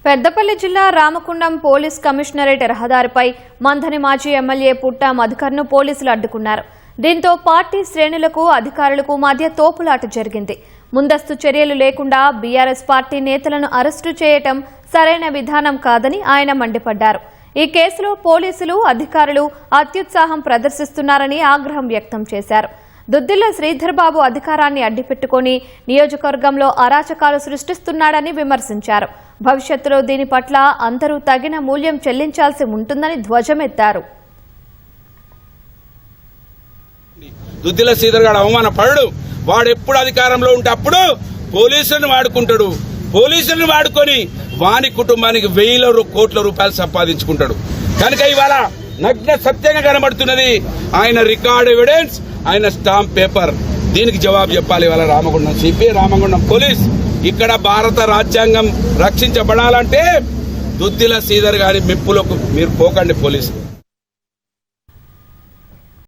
పెద్దపల్లి జిల్లా Ramagundam police commissionerate రహదారిపై మంథని మాజీ ఎమ్మెల్యే పుట్ట మధుకర్ను పోలీసులు అడ్డుకున్నారు. దీంతో పార్టీ శ్రేణులకు అధికారులకు మధ్య తోపులాట జరిగింది. ముందస్తు చర్యలు లేకుండా బీఆర్ఎస్ పార్టీ నేతలను అరెస్టు చేయటం సరైన విధానం కాదని ఆయన మండిపడ్డారు. ఈ కేసులో పోలీసులు అధికారులు అత్యుత్సాహం ప్రదర్శిస్తున్నారని ఆగ్రహం వ్యక్తం చేశారు. దుద్దిల్ల శ్రీధర్ బాబు అధికారాన్ని అడ్డుపెట్టుకుని నియోజకవర్గంలో అరాచకాలు సృష్టిస్తున్నాడని విమర్శించారు. భవిష్యత్తులో దీని పట్ల అందరూ తగిన మూల్యం చెల్లించాల్సి ఉంటుందని ధ్వజమెత్తారు. దుద్దిల్ల శ్రీధర్ గారు అవమానపడు. వాడు ఎప్పుడు అధికారంలో ఉంటే అప్పుడు పోలీసులను వాడుకుంటాడు. పోలీసులను వాడుకొని వాని కుటుంబానికి 1000 కోట్ల రూపాయలు సంపాదించుకుంటాడు. కనుక ఇవాళ నగ్న సత్యంగా కనబడుతున్నది ఆయన రికార్డ్ ఎవిడెన్స్, ఆయన స్టాంప్ పేపర్. దీనికి జవాబు చెప్పాలి ఇవాళ రామగుండం సిపి, రామగుండం పోలీస్. ఇక్కడ భారత రాజ్యాంగం రక్షించబడాలంటే దుద్దిల్ల శ్రీధర్ గారి మెప్పులకు మీరు పోకండి పోలీసులు.